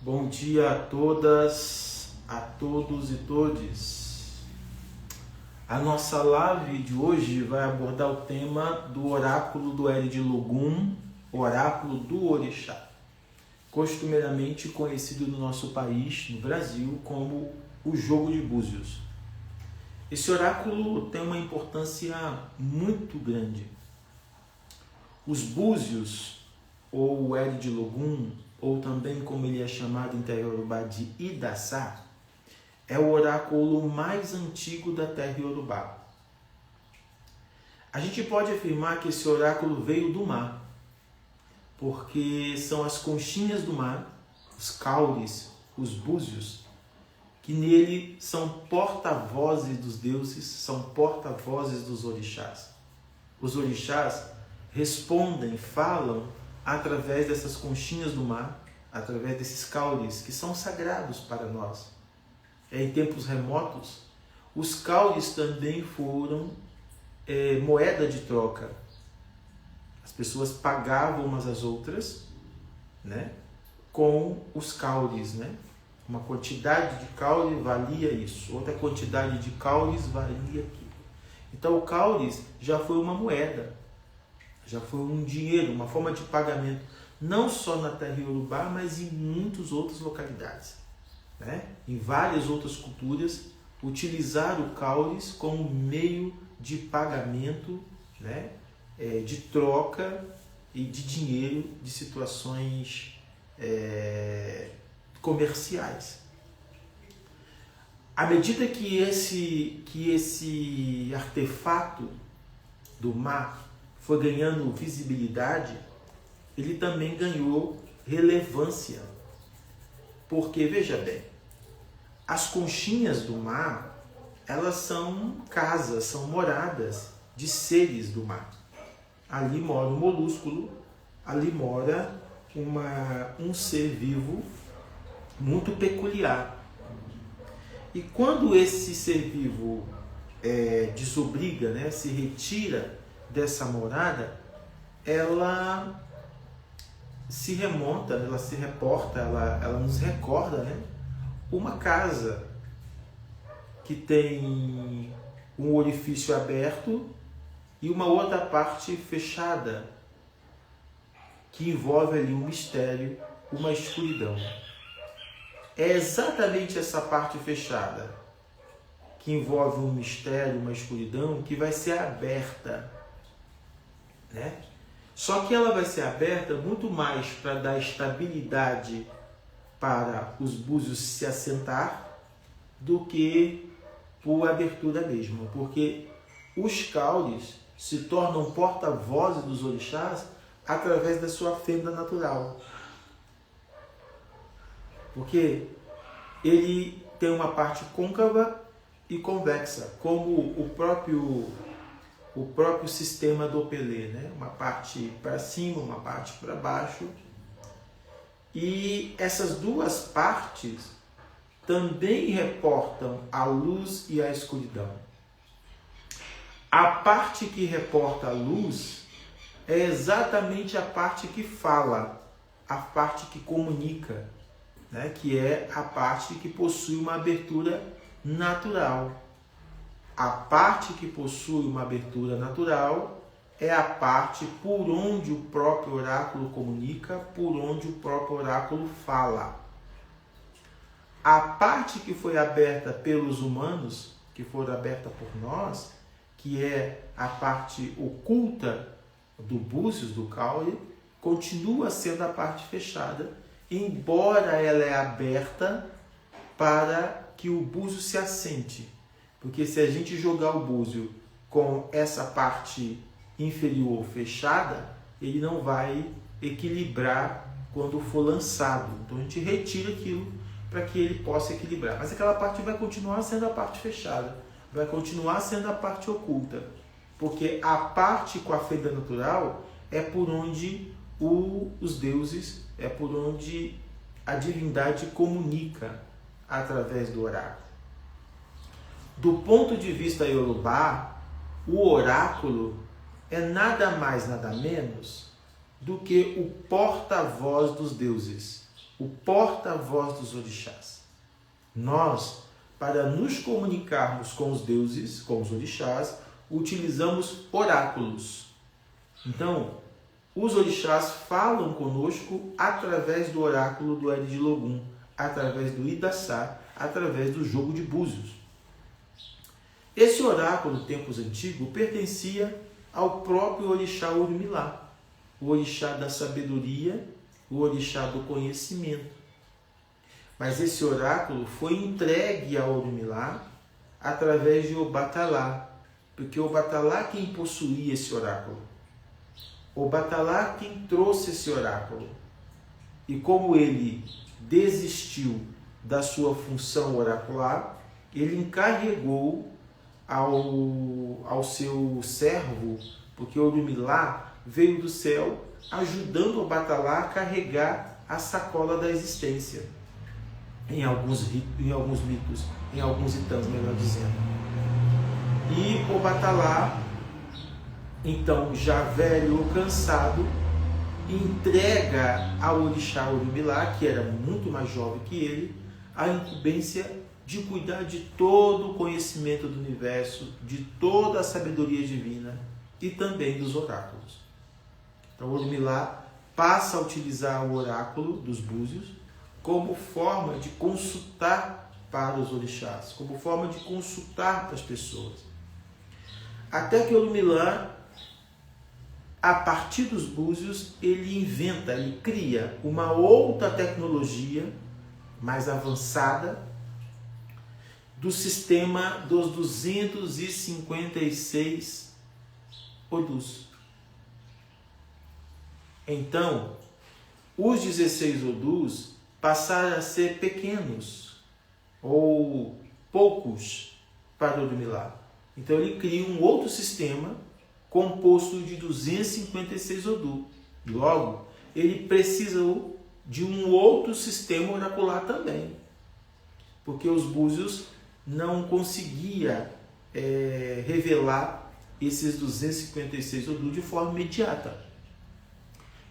Bom dia a todas, a todos e todes. A nossa live de hoje vai abordar o tema do oráculo do Eri de Logum, oráculo do Orixá, costumeiramente conhecido no nosso país, no Brasil, como o jogo de búzios. Esse oráculo tem uma importância muito grande. Os búzios, ou o Eri de Logum, ou também como ele é chamado em terra Yorubá de Idaçá, é o oráculo mais antigo da terra Yorubá. A gente pode afirmar que esse oráculo veio do mar, porque são as conchinhas do mar, os caules, os búzios, que nele são porta-vozes dos deuses, são porta-vozes dos orixás. Os orixás respondem, falam através dessas conchinhas do mar, através desses caules que são sagrados para nós. Em tempos remotos, os caules também foram moeda de troca. As pessoas pagavam umas às outras, né, com os caules, né? Uma quantidade de caule valia isso, outra quantidade de caules valia aquilo. Então o caules já foi uma moeda, já foi um dinheiro, uma forma de pagamento, não só na terra Yorubá, mas em muitas outras localidades, né? Em várias outras culturas, utilizaram o caules como meio de pagamento, né? De troca e de dinheiro de situações comerciais. À medida que esse artefato do mar foi ganhando visibilidade, ele também ganhou relevância. Porque, veja bem, as conchinhas do mar, elas são casas, são moradas de seres do mar. Ali mora um molúsculo, ali mora um ser vivo muito peculiar. E quando esse ser vivo desobriga, né, se retira dessa morada, ela se remonta, ela se reporta, ela nos recorda, né, uma casa que tem um orifício aberto e uma outra parte fechada, que envolve ali um mistério, uma escuridão. É exatamente essa parte fechada, que envolve um mistério, uma escuridão, que vai ser aberta, né? Só que ela vai ser aberta muito mais para dar estabilidade para os búzios se assentar do que por abertura mesmo, porque os caules se tornam porta-vozes dos orixás através da sua fenda natural. Porque ele tem uma parte côncava e convexa, como o próprio sistema do Pelé, né? Uma parte para cima, uma parte para baixo. E essas duas partes também reportam a luz e a escuridão. A parte que reporta a luz é exatamente a parte que fala, a parte que comunica, né? Que é a parte que possui uma abertura natural. A parte que possui uma abertura natural é a parte por onde o próprio oráculo comunica, por onde o próprio oráculo fala. A parte que foi aberta pelos humanos, que foi aberta por nós, que é a parte oculta do búzios, do caule, continua sendo a parte fechada, embora ela é aberta para que o búzio se assente. Porque se a gente jogar o búzio com essa parte inferior fechada, ele não vai equilibrar quando for lançado. Então a gente retira aquilo para que ele possa equilibrar. Mas aquela parte vai continuar sendo a parte fechada, vai continuar sendo a parte oculta. Porque a parte com a fenda natural é por onde os deuses, é por onde a divindade comunica através do oráculo. Do ponto de vista Yorubá, o oráculo é nada mais, nada menos do que o porta-voz dos deuses. o porta-voz dos orixás. Nós, para nos comunicarmos com os deuses, com os orixás, utilizamos oráculos. Então, os orixás falam conosco através do oráculo do Eri de Logum, através do Idaçá, através do jogo de búzios. Esse oráculo, em tempos antigos, pertencia ao próprio orixá Orumilá, o orixá da sabedoria, o orixá do conhecimento. Mas esse oráculo foi entregue a Orumilá através de Obatalá, porque Obatalá quem possuía esse oráculo. Obatalá quem trouxe esse oráculo. E como ele desistiu da sua função oracular, ele encarregou ao seu servo, porque Orumilá veio do céu ajudando Obatalá a carregar a sacola da existência. Em alguns mitos, em alguns itãs, melhor dizendo. E Obatalá, então já velho ou cansado, entrega ao orixá Orumilá, que era muito mais jovem que ele, a incumbência de cuidar de todo o conhecimento do universo, de toda a sabedoria divina e também dos oráculos. Então Orumilá passa a utilizar o oráculo dos búzios como forma de consultar para os orixás, como forma de consultar para as pessoas. Até que Orumilá, a partir dos búzios, ele inventa, ele cria uma outra tecnologia mais avançada do sistema dos 256 Odus. Então, os 16 Odus passaram a ser pequenos ou poucos para Orumilá. Então ele cria um outro sistema composto de 256 Odus. Logo, ele precisou de um outro sistema oracular também, porque os búzios não conseguia revelar esses 256 Odus de forma imediata.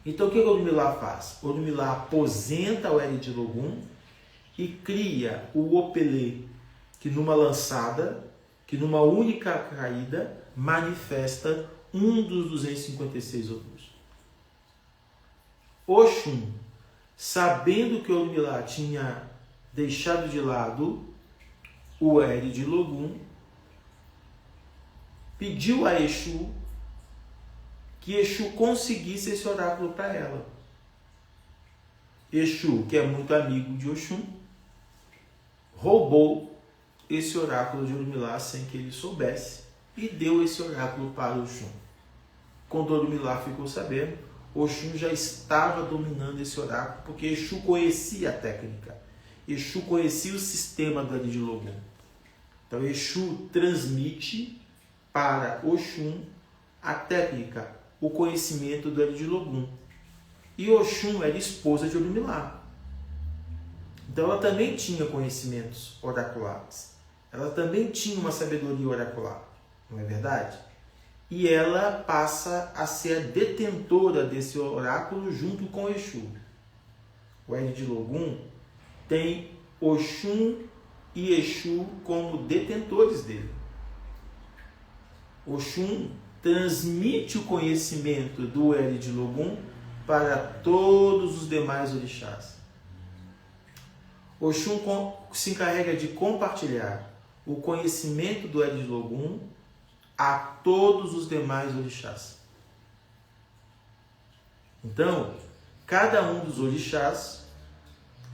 Então o que Orumilá faz? Orumilá aposenta o Eri de Logum e cria o Opelê, que numa lançada, que numa única caída, manifesta um dos 256 Odus. Oxum, sabendo que Orumilá tinha deixado de lado o Eri de Logum, pediu a Exu que Exu conseguisse esse oráculo para ela. Exu, que é muito amigo de Oxum, roubou esse oráculo de Orumilá sem que ele soubesse e deu esse oráculo para Oxum. Quando Orumilá ficou sabendo, Oxum já estava dominando esse oráculo, porque Exu conhecia a técnica. Exu conhecia o sistema do Eri de Logum. Então Exu transmite para Oxum a técnica, o conhecimento do Eri de Logum. E Oxum era esposa de Orumilá. Então ela também tinha conhecimentos oraculares. Ela também tinha uma sabedoria oracular. Não é verdade? E ela passa a ser a detentora desse oráculo junto com Exu. O Eri de Logum tem Oxum e Exu como detentores dele. Oxum transmite o conhecimento do Eri de Logum para todos os demais orixás. Oxum se encarrega de compartilhar o conhecimento do Eri de Logum a todos os demais orixás. Então, cada um dos orixás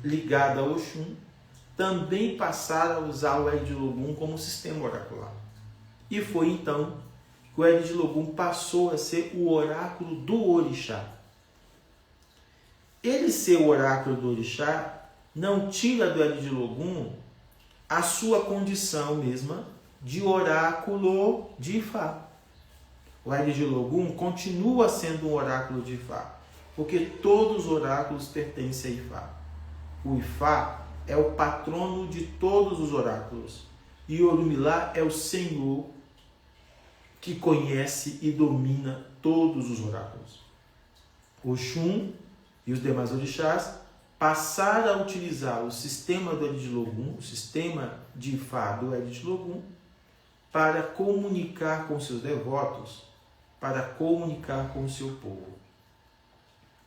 ligado a Oxum também passaram a usar o Eri de Logum como sistema oracular. E foi então que o Eri de Logum passou a ser o oráculo do orixá. Ele ser o oráculo do orixá não tira do Eri de Logum a sua condição mesma de oráculo de Ifá. O Eri de Logum continua sendo um oráculo de Ifá, porque todos os oráculos pertencem a Ifá. O Ifá é o patrono de todos os oráculos, e Orumilá é o Senhor que conhece e domina todos os oráculos. Oxum e os demais orixás passar a utilizar o sistema do Eri de Logum, o sistema de Ifá do Eri de Logum, para comunicar com seus devotos, para comunicar com o seu povo.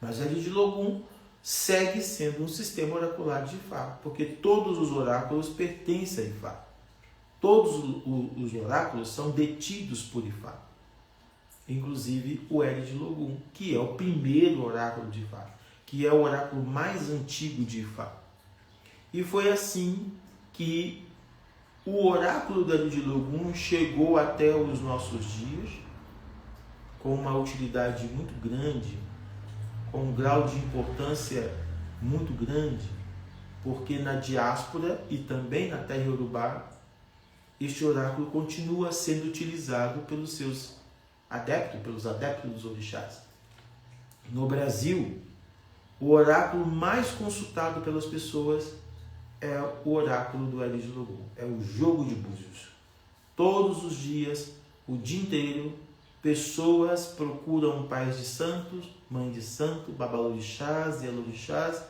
Mas o Eri de Logum segue sendo um sistema oracular de Ifá, porque todos os oráculos pertencem a Ifá. Todos os oráculos são detidos por Ifá. Inclusive o Eri de Logum, que é o primeiro oráculo de Ifá, que é o oráculo mais antigo de Ifá. E foi assim que o oráculo do Eri de Logum chegou até os nossos dias, com uma utilidade muito grande, com um grau de importância muito grande, porque na diáspora e também na terra Yorubá, este oráculo continua sendo utilizado pelos seus adeptos, pelos adeptos dos orixás. No Brasil, o oráculo mais consultado pelas pessoas é o oráculo do Eri de Logum, é o jogo de búzios. Todos os dias, o dia inteiro, pessoas procuram pais de santos, mãe de santo, babalorixás e elorixás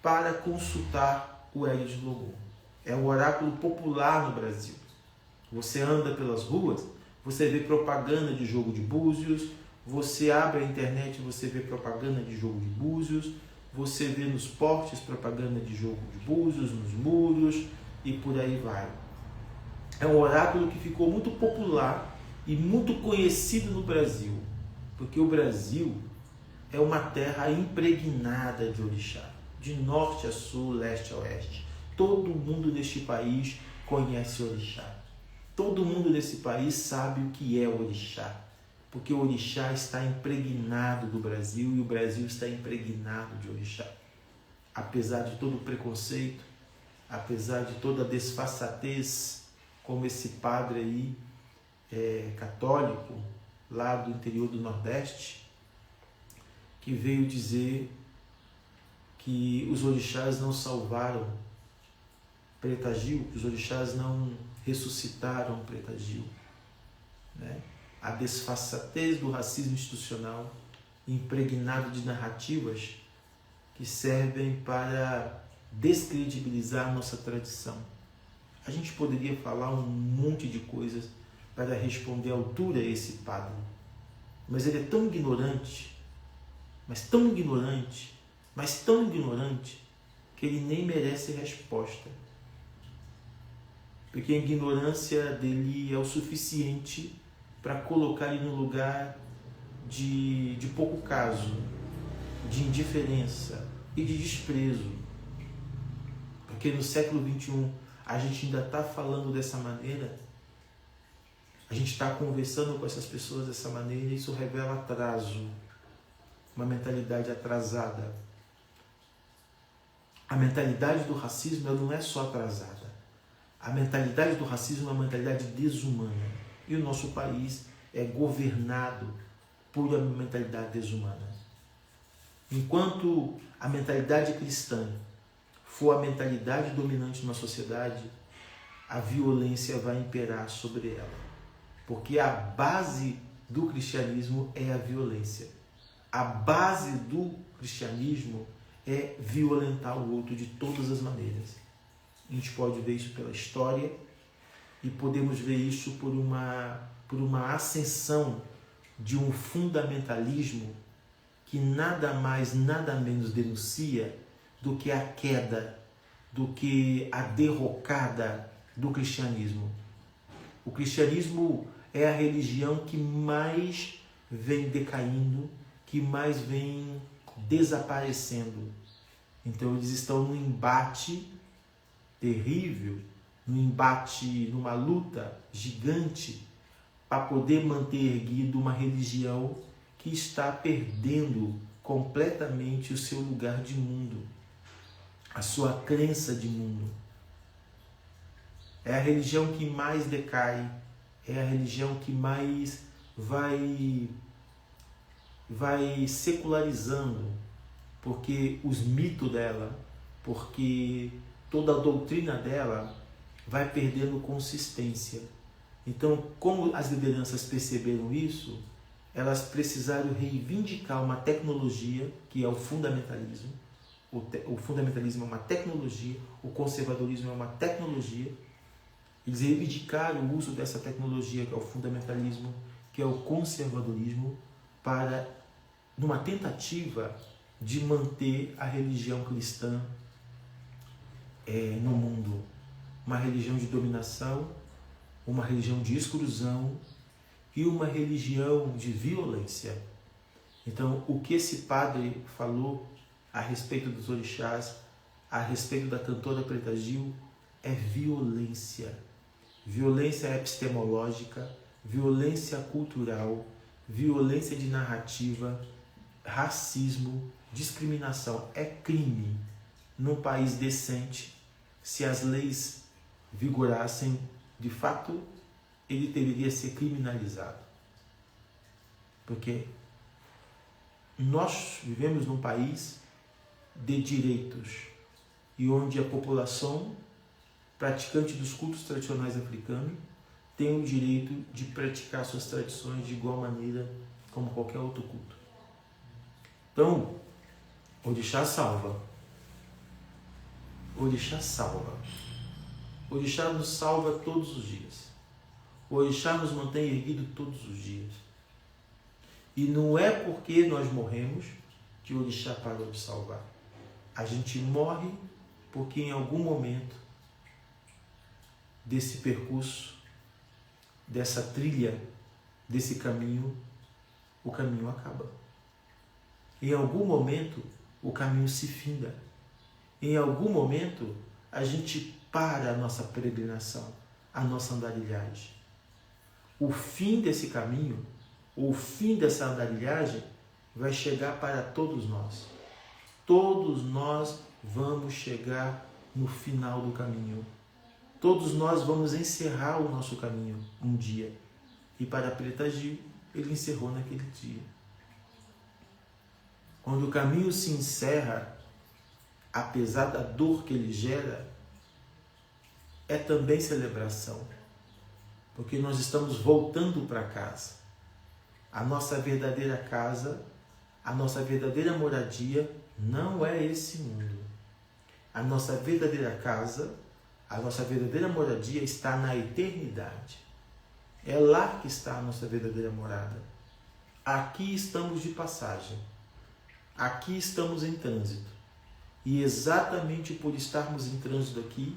para consultar o Eri de Logum. É o oráculo popular no Brasil. Você anda pelas ruas, você vê propaganda de jogo de búzios, você abre a internet e você vê propaganda de jogo de búzios, você vê nos portes propaganda de jogo de búzios, nos muros e por aí vai. É um oráculo que ficou muito popular e muito conhecido no Brasil, porque o Brasil é uma terra impregnada de orixá, de norte a sul, leste a oeste. Todo mundo neste país conhece orixá. Todo mundo nesse país sabe o que é orixá, porque o orixá está impregnado do Brasil e o Brasil está impregnado de orixá. Apesar de todo o preconceito, apesar de toda a desfaçatez, como esse padre aí, católico, lá do interior do Nordeste, que veio dizer que os orixás não salvaram Preta Gil, que os orixás não ressuscitaram Preta Gil, né? A desfaçatez do racismo institucional, impregnado de narrativas que servem para descredibilizar a nossa tradição. A gente poderia falar um monte de coisas para responder à altura a esse padre, mas ele é tão ignorante, mas tão ignorante, mas tão ignorante, que ele nem merece resposta. Porque a ignorância dele é o suficiente para colocar ele num lugar de pouco caso, de indiferença e de desprezo. Porque no século XXI a gente ainda está falando dessa maneira, a gente está conversando com essas pessoas dessa maneira, e isso revela atraso, uma mentalidade atrasada. A mentalidade do racismo ela não é só atrasada. A mentalidade do racismo é uma mentalidade desumana. E o nosso país é governado por uma mentalidade desumana. Enquanto a mentalidade cristã for a mentalidade dominante numa sociedade, a violência vai imperar sobre ela. Porque a base do cristianismo é a violência. A base do cristianismo é violentar o outro de todas as maneiras. A gente pode ver isso pela história e podemos ver isso por uma ascensão de um fundamentalismo que nada mais, nada menos denuncia do que a queda, do que a derrocada do cristianismo. O cristianismo é a religião que mais vem decaindo, que mais vem desaparecendo. Então eles estão num embate terrível, num embate, numa luta gigante para poder manter erguido uma religião que está perdendo completamente o seu lugar de mundo, a sua crença de mundo. É a religião que mais decai, é a religião que mais vai secularizando, porque os mitos dela, porque toda a doutrina dela vai perdendo consistência. Então, como as lideranças perceberam isso, elas precisaram reivindicar uma tecnologia, que é o fundamentalismo, o fundamentalismo é uma tecnologia, o conservadorismo é uma tecnologia. Eles reivindicaram o uso dessa tecnologia, que é o fundamentalismo, que é o conservadorismo, para numa tentativa de manter a religião cristã no mundo. Uma religião de dominação, uma religião de exclusão e uma religião de violência. Então, o que esse padre falou a respeito dos orixás, a respeito da cantora Preta Gil, é violência. Violência epistemológica, violência cultural, violência de narrativa, racismo, discriminação. É crime num país decente. Se as leis vigorassem, de fato, ele deveria ser criminalizado. Porque nós vivemos num país de direitos e onde a população praticante dos cultos tradicionais africanos tem o direito de praticar suas tradições de igual maneira como qualquer outro culto. Então, Orixá salva. Orixá salva. Orixá nos salva todos os dias. O Orixá nos mantém erguido todos os dias. E não é porque nós morremos que o Orixá parou de salvar. A gente morre porque em algum momento desse percurso, dessa trilha, desse caminho, o caminho acaba. Em algum momento, o caminho se finda. Em algum momento, a gente para a nossa peregrinação, a nossa andarilhagem. O fim desse caminho, o fim dessa andarilhagem, vai chegar para todos nós. Todos nós vamos chegar no final do caminho. Todos nós vamos encerrar o nosso caminho um dia. E para Preta Gil, ele encerrou naquele dia. Quando o caminho se encerra, apesar da dor que ele gera, é também celebração. Porque nós estamos voltando para casa. A nossa verdadeira casa, a nossa verdadeira moradia não é esse mundo. A nossa verdadeira casa, a nossa verdadeira moradia está na eternidade. É lá que está a nossa verdadeira morada. Aqui estamos de passagem. Aqui estamos em trânsito. E exatamente por estarmos em trânsito aqui,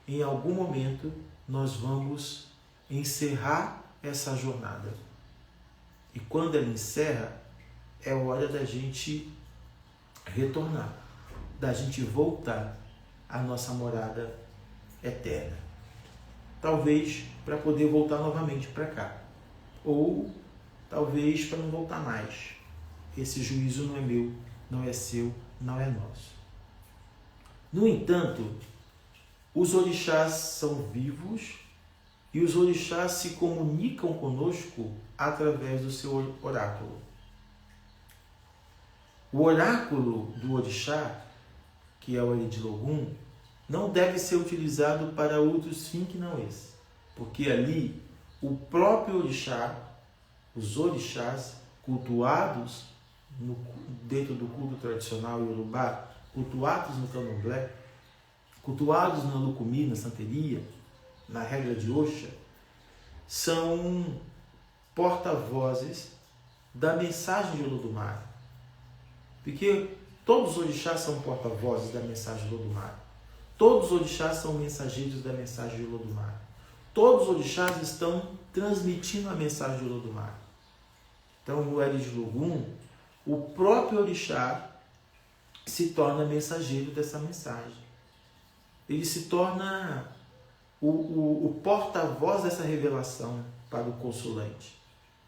em algum momento nós vamos encerrar essa jornada. E quando ela encerra, é hora da gente retornar, da gente voltar à nossa morada eterna. Talvez para poder voltar novamente para cá. Ou talvez para não voltar mais. Esse juízo não é meu, não é seu, não é nosso. No entanto, os orixás são vivos e os orixás se comunicam conosco através do seu oráculo. O oráculo do orixá, que é o Eridilogum, não deve ser utilizado para outros fins que não esse. Porque ali, o próprio orixá, os orixás cultuados dentro do culto tradicional iorubá, cultuados no candomblé, cultuados na lucumi, na santeria, na regra de Oxa, são porta-vozes da mensagem de Olodumare. Porque todos os orixás são porta-vozes da mensagem de Olodumare. Todos os orixás são mensageiros da mensagem de Olodumare. Todos os orixás estão transmitindo a mensagem de Olodumare. Então, no Eridilogum, o próprio orixá se torna mensageiro dessa mensagem. Ele se torna o porta-voz dessa revelação para o consulente.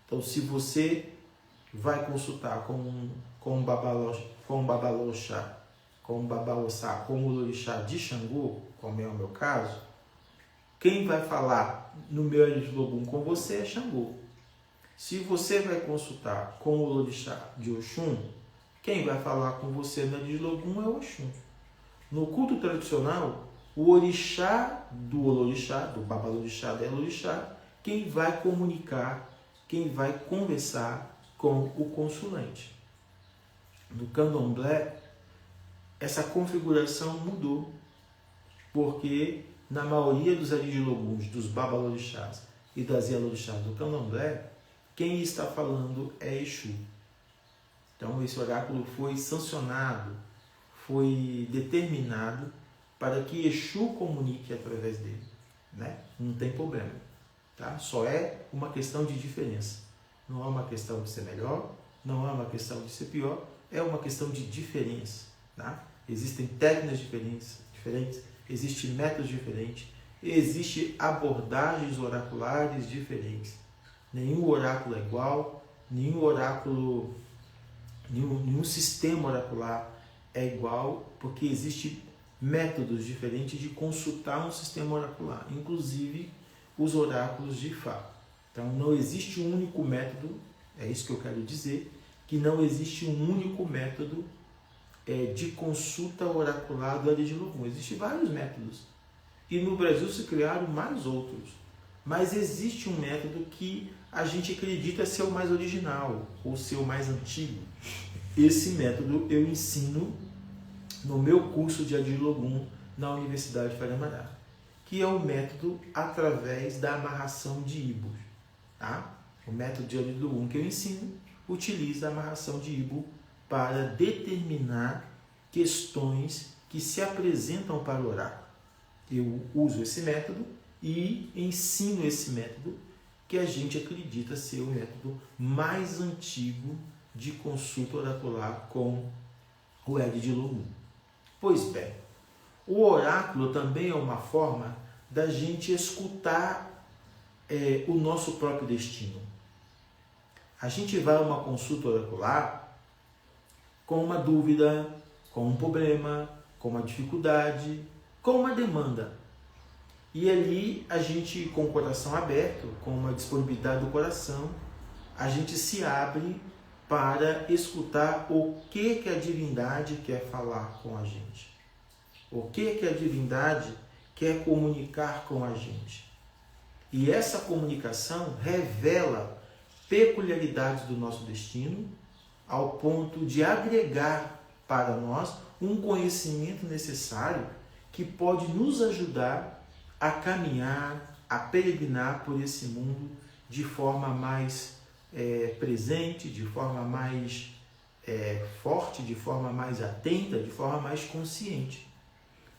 Então, se você vai consultar com um babaloxá, com um babaossá, com o orixá de Xangô, como é o meu caso, quem vai falar no meu Eridilogum com você é Xangô. Se você vai consultar com o orixá de Oxum, quem vai falar com você no Eridilogum é Oxum. No culto tradicional, o orixá do olorixá, do babalorixá, da elorixá, quem vai comunicar, quem vai conversar com o consulente. No candomblé, essa configuração mudou, porque na maioria dos Aridiloguns, dos Babalorixás e das Ialorixás do Candomblé, quem está falando é Exu. Então esse oráculo foi sancionado, foi determinado para que Exu comunique através dele, né? Não tem problema, tá? Só é uma questão de diferença. Não é uma questão de ser melhor, não é uma questão de ser pior, é uma questão de diferença, tá? Existem técnicas diferentes, existem métodos diferentes, existem abordagens oraculares diferentes. Nenhum oráculo é igual, nenhum sistema oracular é igual, porque existem métodos diferentes de consultar um sistema oracular, inclusive os oráculos de Ifá. Então não existe um único método, é isso que eu quero dizer, que não existe um único método de consulta oracular do Aridilogun. Existem vários métodos. E no Brasil se criaram mais outros. Mas existe um método que a gente acredita ser o mais original, ou ser o mais antigo. Esse método eu ensino no meu curso de Aridilogun na Universidade de Faria Amará, que é o método através da amarração de Ibo. Tá? O método de Aridilogun que eu ensino utiliza a amarração de Ibo para determinar questões que se apresentam para o oráculo. Eu uso esse método e ensino esse método que a gente acredita ser o método mais antigo de consulta oracular com o Aridilogun. Pois bem, o oráculo também é uma forma da gente escutar o nosso próprio destino. A gente vai a uma consulta oracular com uma dúvida, com um problema, com uma dificuldade, com uma demanda. E ali a gente, com o coração aberto, com uma disponibilidade do coração, a gente se abre para escutar o que a divindade quer falar com a gente. O que a divindade quer comunicar com a gente. E essa comunicação revela peculiaridades do nosso destino, ao ponto de agregar para nós um conhecimento necessário que pode nos ajudar a caminhar, a peregrinar por esse mundo de forma mais presente, de forma mais forte, de forma mais atenta, de forma mais consciente.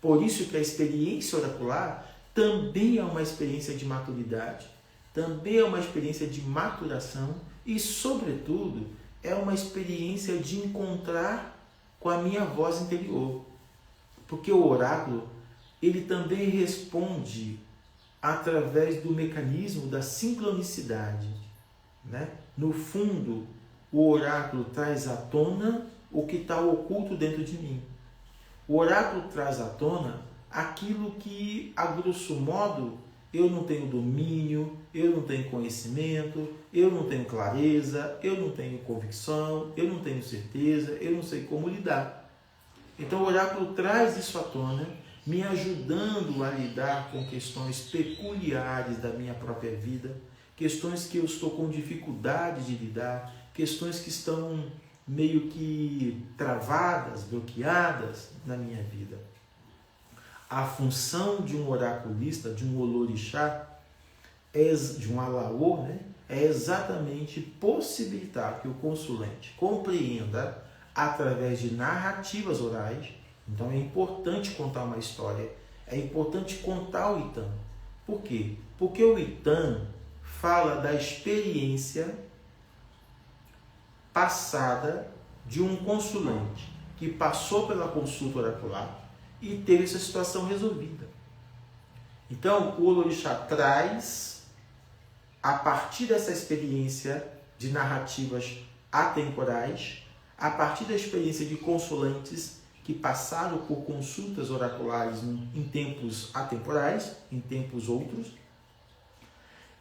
Por isso que a experiência oracular também é uma experiência de maturidade, também é uma experiência de maturação e, sobretudo, é uma experiência de encontrar com a minha voz interior. Porque o oráculo, ele também responde através do mecanismo da sincronicidade, né? No fundo, o oráculo traz à tona o que está oculto dentro de mim. O oráculo traz à tona aquilo que, a grosso modo, eu não tenho domínio, eu não tenho conhecimento, eu não tenho clareza, eu não tenho convicção, eu não tenho certeza, eu não sei como lidar. Então o oráculo traz isso à tona, me ajudando a lidar com questões peculiares da minha própria vida, questões que eu estou com dificuldade de lidar, questões que estão meio que travadas, bloqueadas na minha vida. A função de um oraculista, de um olorixá, de um alaô, né, é exatamente possibilitar que o consulente compreenda através de narrativas orais. Então é importante contar uma história, é importante contar o Itam. Por quê? Porque o Itam fala da experiência passada de um consulente que passou pela consulta oracular e teve essa situação resolvida. Então, o olorixá traz, a partir dessa experiência de narrativas atemporais, a partir da experiência de consulentes que passaram por consultas oraculares em tempos atemporais, em tempos outros,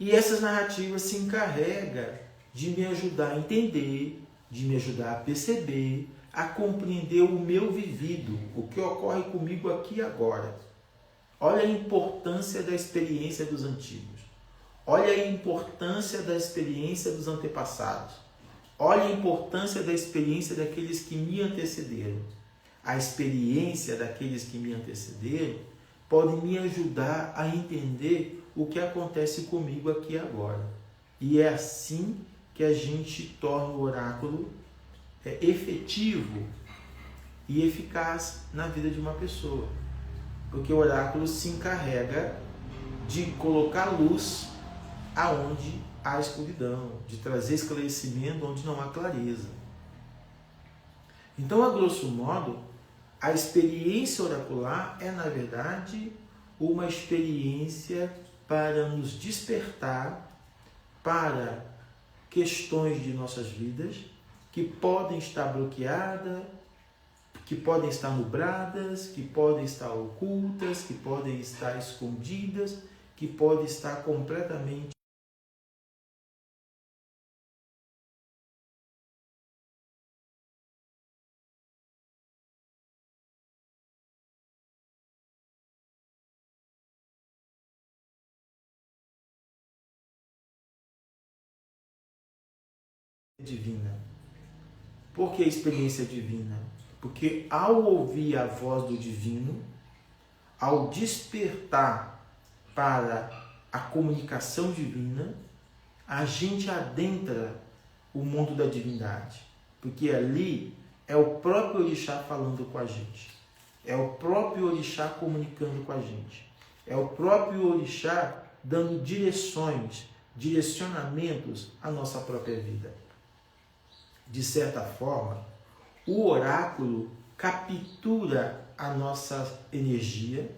e essas narrativas se encarregam de me ajudar a entender, de me ajudar a perceber, a compreender o meu vivido, o que ocorre comigo aqui e agora. Olha a importância da experiência dos antigos. Olha a importância da experiência dos antepassados. Olha a importância da experiência daqueles que me antecederam. a experiência daqueles que me antecederam, podem me ajudar a entender o que acontece comigo aqui e agora. E é assim que a gente torna o oráculo efetivo e eficaz na vida de uma pessoa. Porque o oráculo se encarrega de colocar luz aonde há escuridão, de trazer esclarecimento onde não há clareza. Então, a grosso modo, a experiência oracular é, na verdade, uma experiência para nos despertar para questões de nossas vidas que podem estar bloqueadas, que podem estar nubradas, que podem estar ocultas, que podem estar escondidas, que podem estar completamente divina. Por que experiência divina? Porque ao ouvir a voz do divino, ao despertar para a comunicação divina, a gente adentra o mundo da divindade. Porque ali é o próprio orixá falando com a gente. É o próprio orixá comunicando com a gente. É o próprio orixá dando direções, direcionamentos à nossa própria vida. De certa forma, o oráculo captura a nossa energia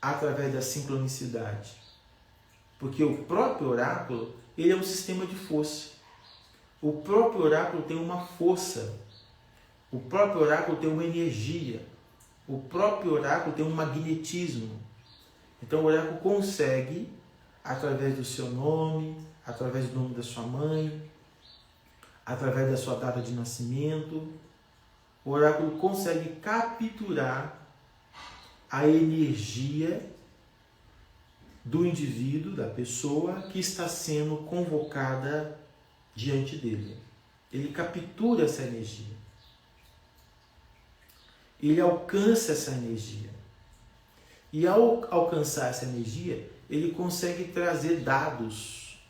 através da sincronicidade. Porque o próprio oráculo, ele é um sistema de força. O próprio oráculo tem uma força. O próprio oráculo tem uma energia. O próprio oráculo tem um magnetismo. Então o oráculo consegue, através do seu nome, através do nome da sua mãe, através da sua data de nascimento, o oráculo consegue capturar a energia do indivíduo, da pessoa que está sendo convocada diante dele. Ele captura essa energia. Ele alcança essa energia. E ao alcançar essa energia, ele consegue trazer dados.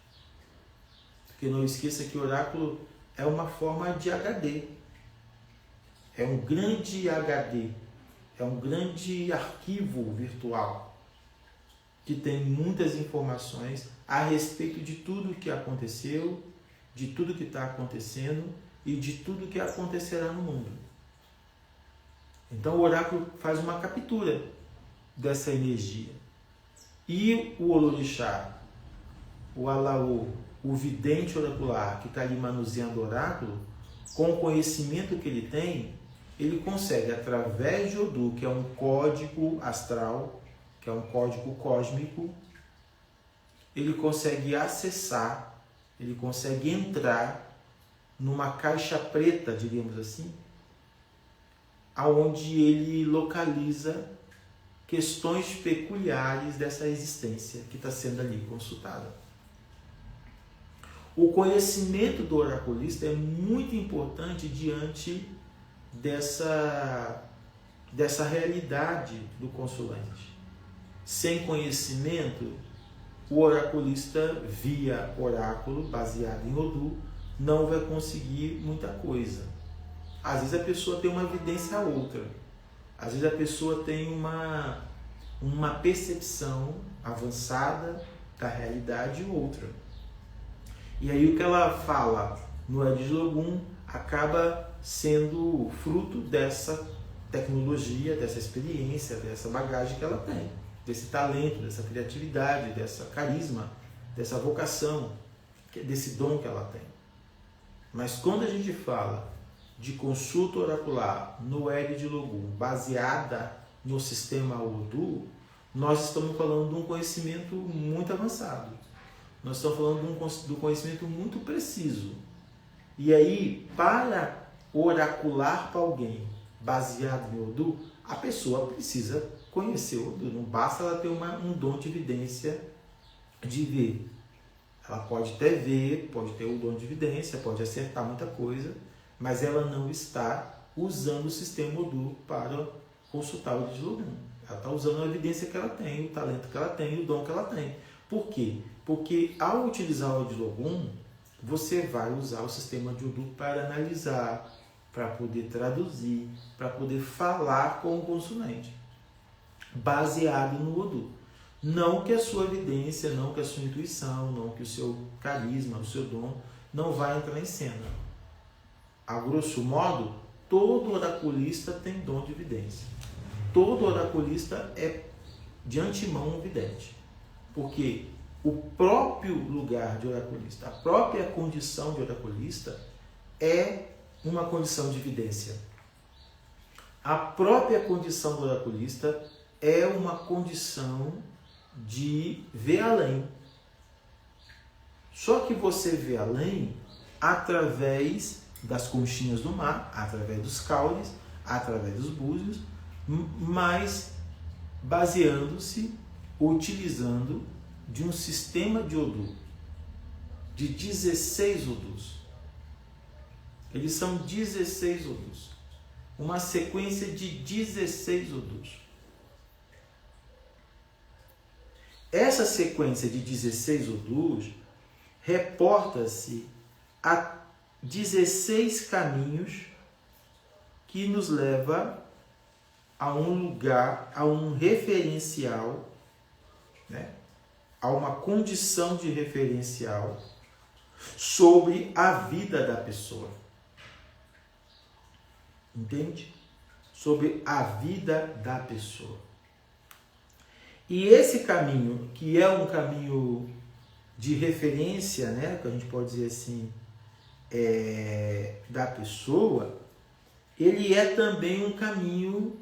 Porque não esqueça que o oráculo é uma forma de HD. É um grande HD. É um grande arquivo virtual que tem muitas informações a respeito de tudo o que aconteceu, de tudo que está acontecendo e de tudo que acontecerá no mundo. Então o oráculo faz uma captura dessa energia. E o Olorixá, o Alaô, o vidente oracular que está ali manuseando o oráculo, com o conhecimento que ele tem, ele consegue, através de Odu, que é um código astral, que é um código cósmico, ele consegue acessar, ele consegue entrar numa caixa preta, diríamos assim, aonde ele localiza questões peculiares dessa existência que está sendo ali consultada. O conhecimento do oraculista é muito importante diante dessa realidade do consulente. Sem conhecimento, o oraculista, via oráculo, baseado em Odu, não vai conseguir muita coisa. Às vezes a pessoa tem uma evidência a outra. Às vezes a pessoa tem uma percepção avançada da realidade ou outra. E aí o que ela fala no Aedes Logum acaba sendo fruto dessa tecnologia, dessa experiência, dessa bagagem que ela tem, desse talento, dessa criatividade, dessa carisma, dessa vocação, desse dom que ela tem. Mas quando a gente fala de consulta oracular no Aedes Logum, baseada no sistema Odu, nós estamos falando de um conhecimento muito avançado. Nós estamos falando de um conhecimento muito preciso. E aí, para oracular para alguém baseado em Odu, a pessoa precisa conhecer o Odu. Não basta ela ter um dom de evidência de ver. Ela pode até ver, pode ter o dom de evidência, pode acertar muita coisa, mas ela não está usando o sistema Odu para consultar o de Logum. Ela está usando a evidência que ela tem, o talento que ela tem, o dom que ela tem. Por quê? Porque ao utilizar o de Logum, você vai usar o sistema de Odu para analisar, para poder traduzir, para poder falar com o consulente, baseado no Odu. Não que a sua evidência, não que a sua intuição, não que o seu carisma, o seu dom não vai entrar em cena. A grosso modo, todo oraculista tem dom de vidência. Todo oraculista é de antemão um vidente. Porque o próprio lugar de oraculista, a própria condição de oraculista é uma condição de vidência. A própria condição do oraculista é uma condição de ver além. Só que você vê além através das conchinhas do mar, através dos caules, através dos búzios, mas baseando-se, utilizando de um sistema de Odu, de 16 Odus. Eles são 16 Odus. Uma sequência de 16 Odus. Essa sequência de 16 Odus reporta-se a 16 caminhos que nos leva a um lugar, a um referencial, né? A uma condição de referencial sobre a vida da pessoa. Entende? Sobre a vida da pessoa. E esse caminho, que é um caminho de referência, né, que a gente pode dizer assim, da pessoa, ele é também um caminho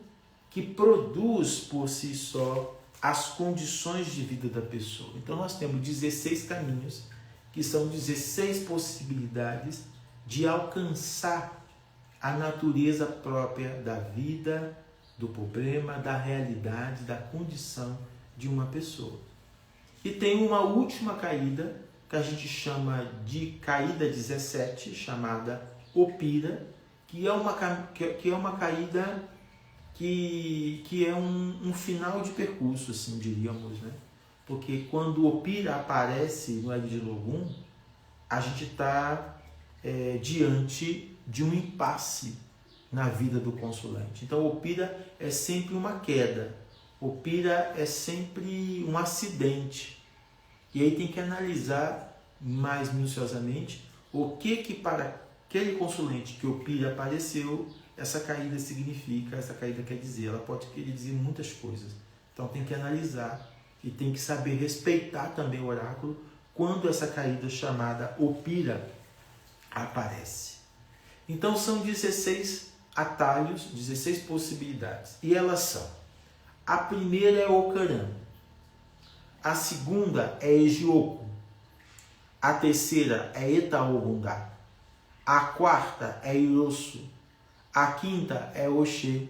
que produz por si só as condições de vida da pessoa. Então nós temos 16 caminhos, que são 16 possibilidades de alcançar a natureza própria da vida, do problema, da realidade, da condição de uma pessoa. E tem uma última caída, que a gente chama de caída 17, chamada Opira, que é uma caída que é um final de percurso, assim diríamos, né? Porque quando Opira aparece no Ed de Logum, a gente está diante de um impasse na vida do consulente. Então, Opira é sempre uma queda. Opira é sempre um acidente. E aí tem que analisar mais minuciosamente o que para aquele consulente que Opira apareceu, essa caída significa, essa caída quer dizer. Ela pode querer dizer muitas coisas. Então tem que analisar e tem que saber respeitar também o oráculo quando essa caída chamada Opira aparece. Então são 16 atalhos, 16 possibilidades. E elas são: a primeira é Ocaran, a segunda é Ejioku, a terceira é Etaogundá, a quarta é Irosso, a quinta é Oxê,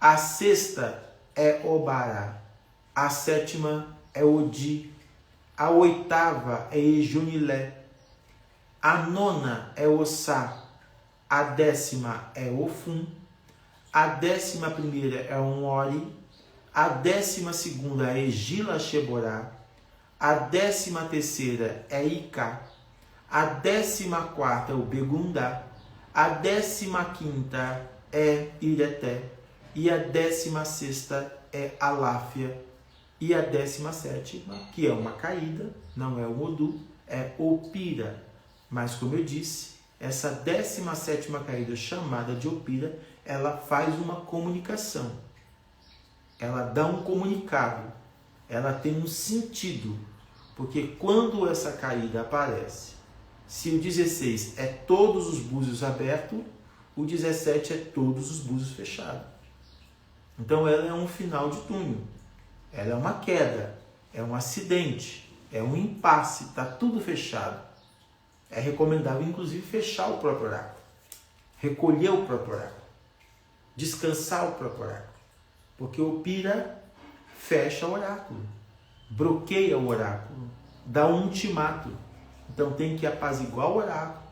a sexta é Obará, a sétima é Odi, a oitava é Ejunilé, a nona é Ossá, a décima é Ofum, a 11ª é Onori, a 12ª é Gila Sheborá, a 13ª é Icá, a 14ª é o Begundá, a 15ª é Ireté e a 16ª é Aláfia e a 17ª, que é uma caída, não é o Odu, é Opira. Mas como eu disse, essa 17ª caída chamada de Opira, ela faz uma comunicação. Ela dá um comunicado, ela tem um sentido, porque quando essa caída aparece, se o 16 é todos os búzios abertos, o 17 é todos os búzios fechados. Então ela é um final de túnel, ela é uma queda, é um acidente, é um impasse, está tudo fechado. É recomendável, inclusive, fechar o próprio oráculo, recolher o próprio oráculo, descansar o próprio oráculo. Porque o Opira fecha o oráculo, bloqueia o oráculo, dá um ultimato. Então tem que apaziguar o oráculo,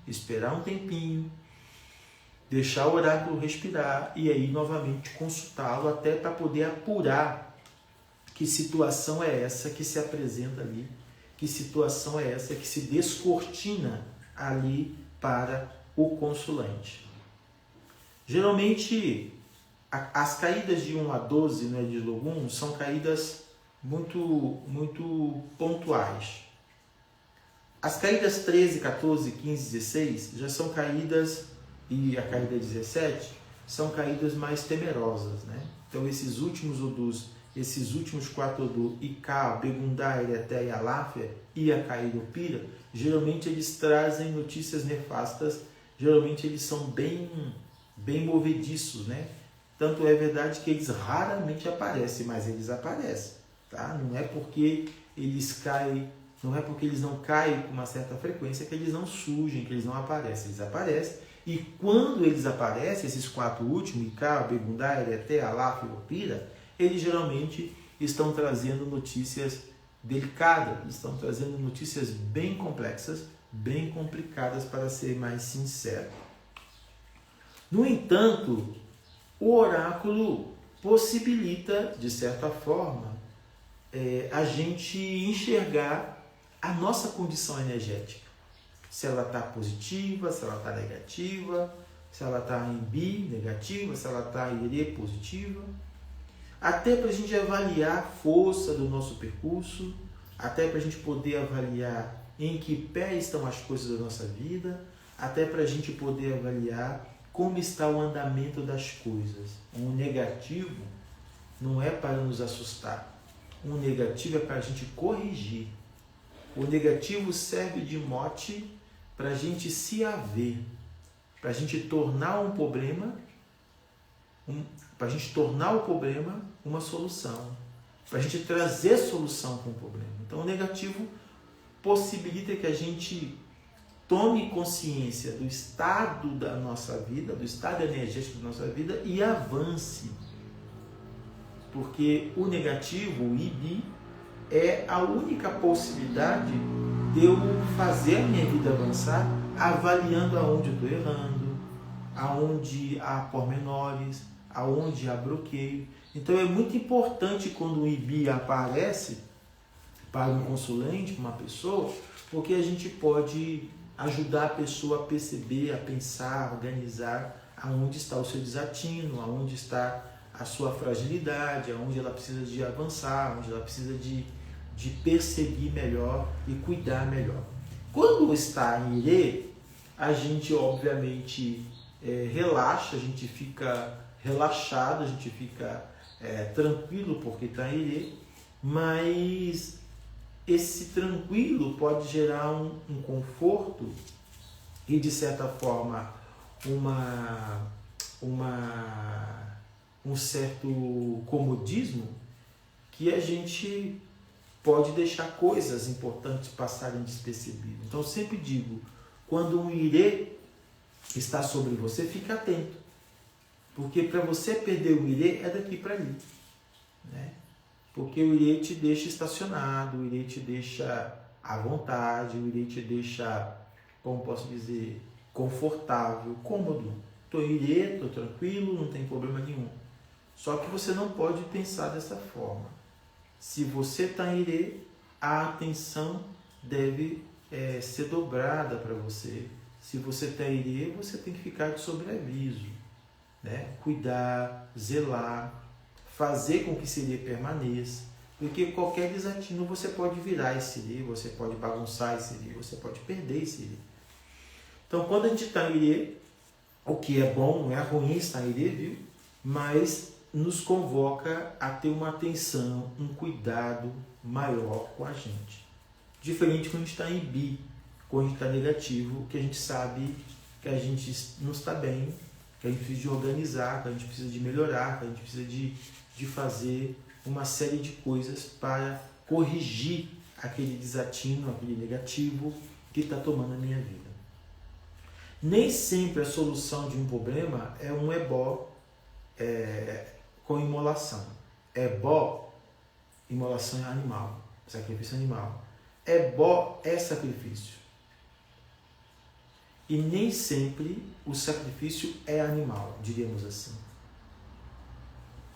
esperar um tempinho, deixar o oráculo respirar e aí novamente consultá-lo até para poder apurar que situação é essa que se apresenta ali, que situação é essa que se descortina ali para o consulente. Geralmente, as caídas de 1 a 12 no Ed de Logum são caídas muito pontuais. As caídas 13, 14, 15, 16 já são caídas, e a caída 17, são caídas mais temerosas, né? Então esses últimos Odus, esses últimos 4 Odu, Ika, Begundá, Ereté e Aláfia, e a caída Opira, geralmente eles trazem notícias nefastas, geralmente eles são bem movediços, né? Tanto é verdade que eles raramente aparecem, mas eles aparecem, tá? Não é porque eles caem, não é porque eles não caem com uma certa frequência que eles não surgem, que eles não aparecem. Eles aparecem, e quando eles aparecem, esses 4 últimos, Ika, Begundá, Ereté, Aláfia e Opira, eles geralmente estão trazendo notícias delicadas, estão trazendo notícias bem complexas, bem complicadas, para ser mais sincero. No entanto, o oráculo possibilita, de certa forma, a gente enxergar a nossa condição energética. Se ela está positiva, se ela está negativa, se ela está em bi, negativa, se ela está em ire, positiva. Até para a gente avaliar a força do nosso percurso, até para a gente poder avaliar em que pé estão as coisas da nossa vida, até para a gente poder avaliar como está o andamento das coisas. Um negativo não é para nos assustar. Um negativo é para a gente corrigir. O negativo serve de mote para a gente se haver, para a gente tornar um problema, para a gente tornar o problema uma solução, para a gente trazer solução para um problema. Então o negativo possibilita que a gente tome consciência do estado da nossa vida, do estado energético da nossa vida e avance. Porque o negativo, o IBI, é a única possibilidade de eu fazer a minha vida avançar, avaliando aonde eu estou errando, aonde há pormenores, aonde há bloqueio. Então é muito importante quando o IBI aparece para um consulente, para uma pessoa, porque a gente pode ajudar a pessoa a perceber, a pensar, a organizar aonde está o seu desatino, aonde está a sua fragilidade, aonde ela precisa de avançar, onde ela precisa de perseguir melhor e cuidar melhor. Quando está em Ire, a gente obviamente relaxa, a gente fica relaxado, a gente fica tranquilo porque está em Ire, mas esse tranquilo pode gerar um conforto e, de certa forma, um certo comodismo que a gente pode deixar coisas importantes passarem despercebidas. Então, eu sempre digo, quando um ire está sobre você, fique atento. Porque para você perder o ire é daqui para ali, né? Porque o ire te deixa estacionado, o ire te deixa à vontade, o ire te deixa, como posso dizer, confortável, cômodo. Estou ire, estou tranquilo, não tem problema nenhum. Só que você não pode pensar dessa forma. Se você está em ire, a atenção deve ser dobrada para você. Se você está em ire, você tem que ficar de sobreaviso, né? Cuidar, zelar, fazer com que esse ire permaneça. Porque qualquer desatino você pode virar esse ire, você pode bagunçar esse ire, você pode perder esse ire. Então, quando a gente está em ire, o que é bom, não é ruim estar em ire, viu? Mas nos convoca a ter uma atenção, um cuidado maior com a gente. Diferente quando a gente está em bi, quando a gente está negativo, que a gente sabe que a gente não está bem, que a gente precisa de organizar, que a gente precisa de melhorar, que a gente precisa de fazer uma série de coisas para corrigir aquele desatino, aquele negativo que está tomando a minha vida. Nem sempre a solução de um problema é um ebó com imolação. Ebó, imolação animal, sacrifício animal. Ebó é sacrifício. e nem sempre o sacrifício é animal, diríamos assim.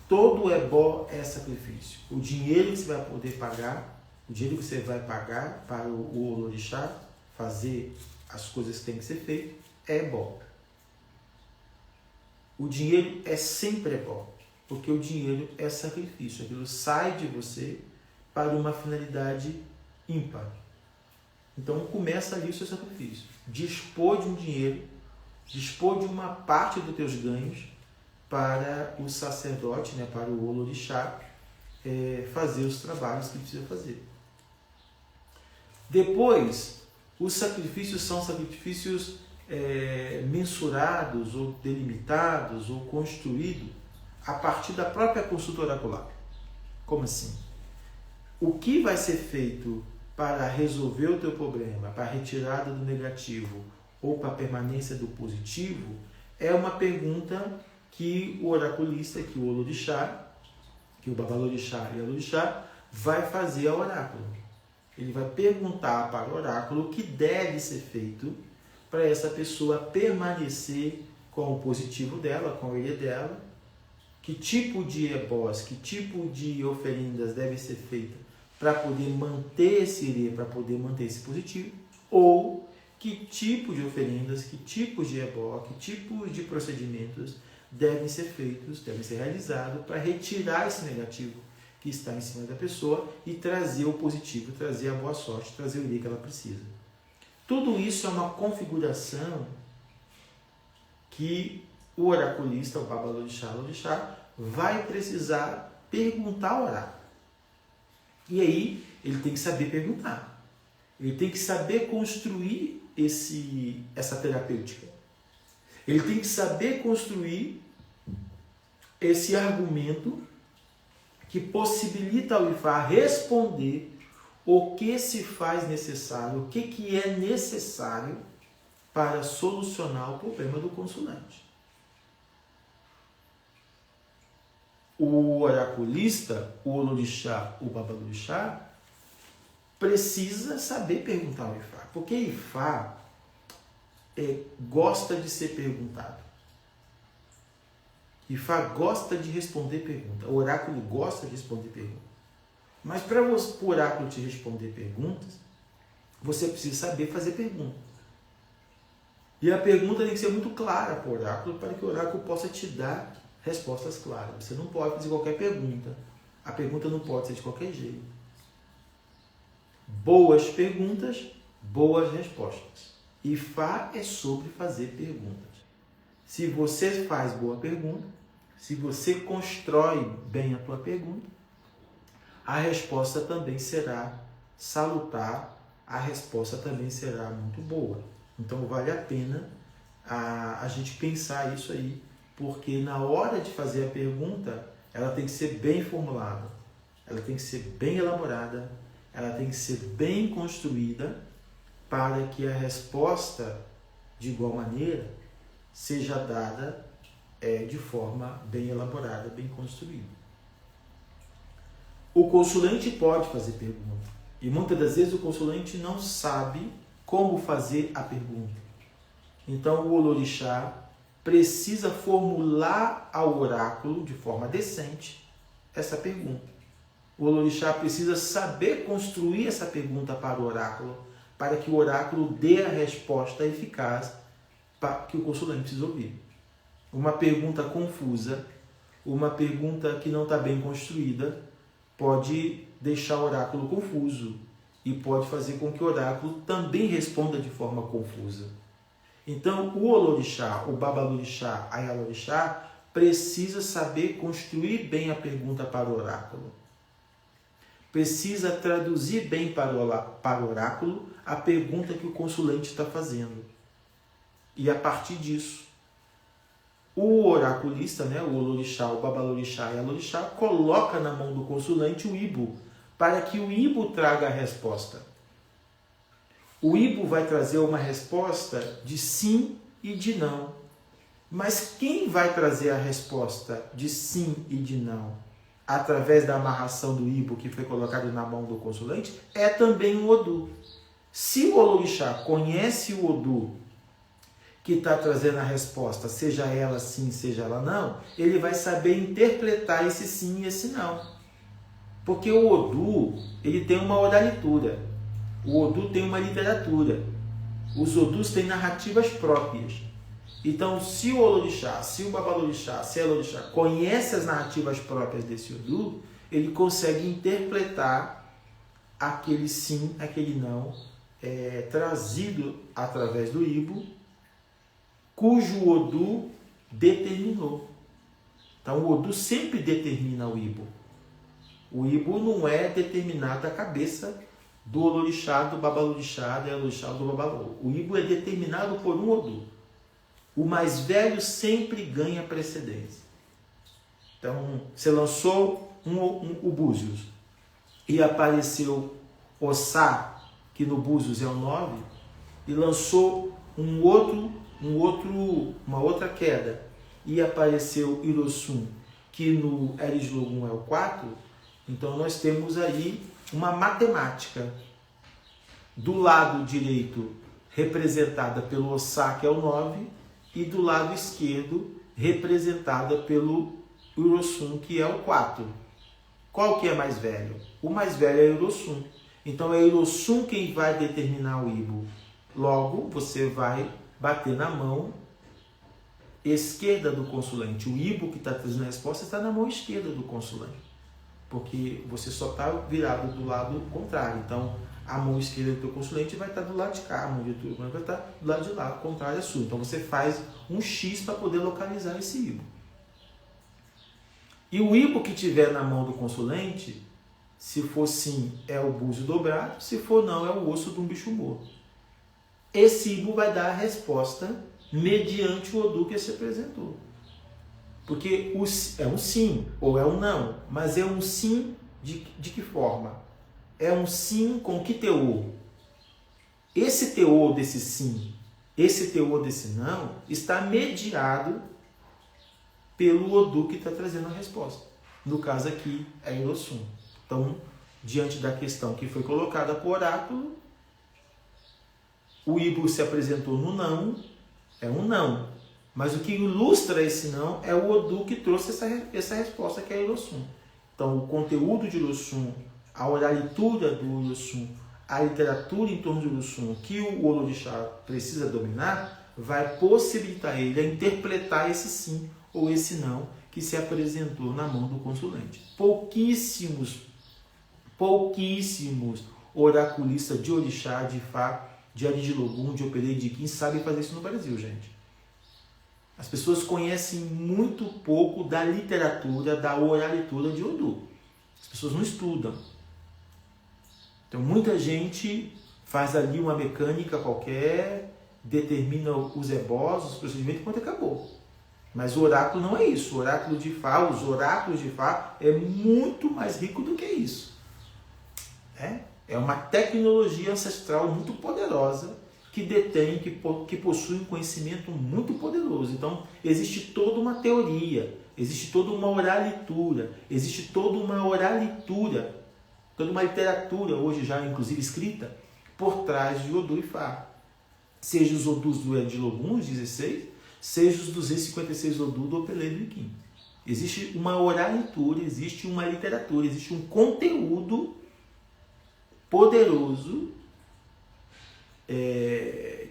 Todo ebó é sacrifício. O dinheiro que você vai poder pagar, o dinheiro que você vai pagar para o Olorixá fazer as coisas que tem que ser feitas, é ebó. O dinheiro é sempre ebó, porque o dinheiro é sacrifício. Aquilo sai de você para uma finalidade ímpar. Então começa ali o seu sacrifício. Dispor de um dinheiro, dispor de uma parte dos teus ganhos para o sacerdote, né, para o Olorixá, fazer os trabalhos que precisa fazer. Depois, os sacrifícios são sacrifícios mensurados, ou delimitados, ou construídos a partir da própria consulta oracular. Como assim? O que vai ser feito para resolver o teu problema, para a retirada do negativo ou para a permanência do positivo, é uma pergunta que o oraculista, que o Olorixá, que o Babalorixá e a Olorixá vai fazer ao oráculo. Ele vai perguntar para o oráculo o que deve ser feito para essa pessoa permanecer com o positivo dela, com a ilha dela, que tipo de ebós, que tipo de oferendas deve ser feita para poder manter esse irê, para poder manter esse positivo, ou que tipo de oferendas, que tipos de ebó, que tipos de procedimentos devem ser feitos, devem ser realizados para retirar esse negativo que está em cima da pessoa e trazer o positivo, trazer a boa sorte, trazer o irê que ela precisa. Tudo isso é uma configuração que o oraculista, o Babalorixá, vai precisar perguntar ao oráculo. E aí, ele tem que saber perguntar. Ele tem que saber construir essa terapêutica. Ele tem que saber construir esse argumento que possibilita ao Ifá responder o que se faz necessário, o que é necessário para solucionar o problema do consulente. O oraculista, o Olorixá, o Babalorixá, precisa saber perguntar ao Ifá, porque Ifá gosta de ser perguntado. Ifá gosta de responder perguntas. O oráculo gosta de responder perguntas. Mas para o oráculo te responder perguntas, você precisa saber fazer perguntas. E a pergunta tem que ser muito clara para o oráculo, para que o oráculo possa te dar respostas claras. Você não pode fazer qualquer pergunta. A pergunta não pode ser de qualquer jeito. Boas perguntas, boas respostas. Ifá é sobre fazer perguntas. Se você faz boa pergunta, se você constrói bem a tua pergunta, a resposta também será salutar, a resposta também será muito boa. Então vale a pena a gente pensar isso aí, porque na hora de fazer a pergunta, ela tem que ser bem formulada, ela tem que ser bem elaborada, ela tem que ser bem construída, para que a resposta, de igual maneira, seja dada de forma bem elaborada, bem construída. O consulente pode fazer pergunta, e muitas das vezes o consulente não sabe como fazer a pergunta. Então o Olorixá precisa formular ao oráculo, de forma decente, essa pergunta. O Olorixá precisa saber construir essa pergunta para o oráculo, para que o oráculo dê a resposta eficaz que o consulente precisa ouvir. Uma pergunta confusa, uma pergunta que não está bem construída, pode deixar o oráculo confuso e pode fazer com que o oráculo também responda de forma confusa. Então, o Olorixá, o Babalorixá, a Yalorixá, precisa saber construir bem a pergunta para o oráculo. Precisa traduzir bem para o oráculo a pergunta que o consulente está fazendo. E a partir disso, o oraculista, né, o Olorixá, o Babalorixá e a Yalorixá, coloca na mão do consulente o Ibo, para que o Ibo traga a resposta. O Ibo vai trazer uma resposta de sim e de não. Mas quem vai trazer a resposta de sim e de não, através da amarração do Ibo que foi colocado na mão do consulente, é também o Odu. Se o Olorixá conhece o Odu que está trazendo a resposta, seja ela sim, seja ela não, ele vai saber interpretar esse sim e esse não. Porque o Odu, ele tem uma oralitura, o Odu tem uma literatura, os Odus têm narrativas próprias. Então, se o Olorixá, se o Babalorixá, se a Elorixá conhece as narrativas próprias desse Odu, ele consegue interpretar aquele sim, aquele não, trazido através do Ibo, cujo Odu determinou. Então, o Odu sempre determina o Ibo. O Ibo não é determinado da cabeça do Olorixá, do Babalorixá, do Elorixá, do Babalô. O Ibo é determinado por um Odu. O mais velho sempre ganha precedência. Então, você lançou o Búzios e apareceu Ossá, que no Búzios é o 9, e lançou uma outra queda, e apareceu Irossum, que no Eres Logum é o 4, então nós temos aí uma matemática. Do lado direito, representada pelo Ossá, que é o 9, e do lado esquerdo, representada pelo Irossum, que é o 4. Qual que é mais velho? O mais velho é Irossum. Então é Irossum quem vai determinar o Ibo. Logo, você vai bater na mão esquerda do consulente. O Ibo que está trazendo a resposta está na mão esquerda do consulente, porque você só está virado do lado contrário. Então, a mão esquerda do teu consulente vai estar do lado de cá, a mão direita vai estar do lado de lá, contrário à sua. Então, você faz um X para poder localizar esse Ibo. E o Ibo que tiver na mão do consulente, se for sim, é o búzio dobrado, se for não, é o osso de um bicho morto. Esse Ibo vai dar a resposta mediante o Odu que se apresentou. Porque é um sim ou é um não, mas é um sim de que forma? É um sim com que teor? Esse teor desse sim, esse teor desse não, está mediado pelo Odu que está trazendo a resposta. No caso aqui, é Irossum. Então, diante da questão que foi colocada por oráculo, o Ibo se apresentou no não, é um não. Mas o que ilustra esse não é o Odu que trouxe essa resposta, que é Irossum. Então, o conteúdo de Irossum, a oralitura do Irossum, a literatura em torno de Irossum, que o Olorixá precisa dominar, vai possibilitar ele a interpretar esse sim ou esse não que se apresentou na mão do consulente. Pouquíssimos oraculistas de Orixá, de Ifá, de Ari de Logum, de Opelê e de Kim sabem fazer isso no Brasil, gente. As pessoas conhecem muito pouco da literatura, da oralitura de Odu. As pessoas não estudam. Então, muita gente faz ali uma mecânica qualquer, determina os ebós, os procedimentos, quando acabou. Mas o oráculo não é isso. O oráculo de Ifá, os oráculos de Ifá, é muito mais rico do que isso. É uma tecnologia ancestral muito poderosa, que detém, que possui um conhecimento muito poderoso. Então, existe toda uma teoria, existe toda uma oralitura, existe toda uma literatura, hoje já inclusive escrita, por trás de Odu e Ifá. Seja os Odus do Eres Logum, os 16, seja os 256 Odu do Opelê e do Kim. Existe uma oralitura, existe uma literatura, existe um conteúdo poderoso,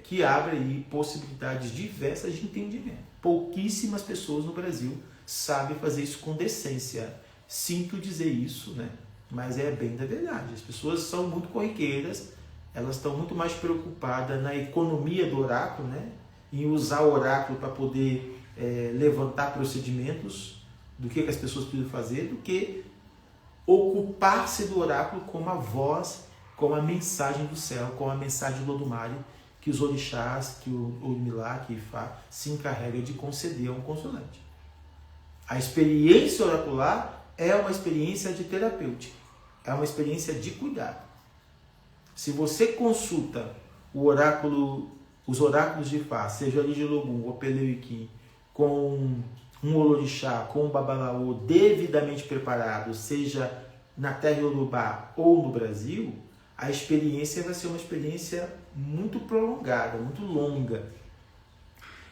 que abre aí possibilidades diversas de entendimento. Pouquíssimas pessoas no Brasil sabem fazer isso com decência. Sinto dizer isso, né? Mas é bem da verdade. As pessoas são muito corriqueiras, elas estão muito mais preocupadas na economia do oráculo, né? Em usar o oráculo para poder levantar procedimentos, do que as pessoas precisam fazer, do que ocupar-se do oráculo como a voz, como a mensagem do céu, como a mensagem do Lodumare, que os orixás, que o Orumilá, que Ifá, se encarrega de conceder a um consulente. A experiência oracular é uma experiência de terapêutica, é uma experiência de cuidado. Se você consulta os oráculos de Ifá, seja Ari de Logum, Opelê e Kim, com um Olorixá, com um Babalaô devidamente preparado, seja na terra Yorubá ou no Brasil, a experiência vai ser uma experiência muito prolongada, muito longa.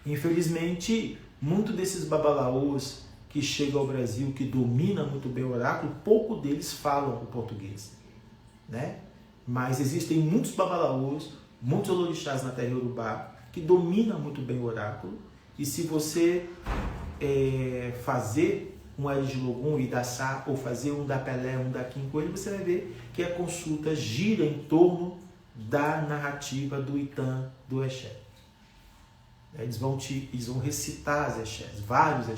Infelizmente, muitos desses babalaôs que chegam ao Brasil, que dominam muito bem o oráculo, pouco deles falam o português, né? Mas existem muitos babalaôs, muitos orixás na terra Yorubá que dominam muito bem o oráculo, e se você fazer um Eri de Logum e Daçá, ou fazer um da Pelé, um da Kim com ele, você vai ver que a consulta gira em torno da narrativa do Itã, do Exé. Eles vão recitar as Exés, vários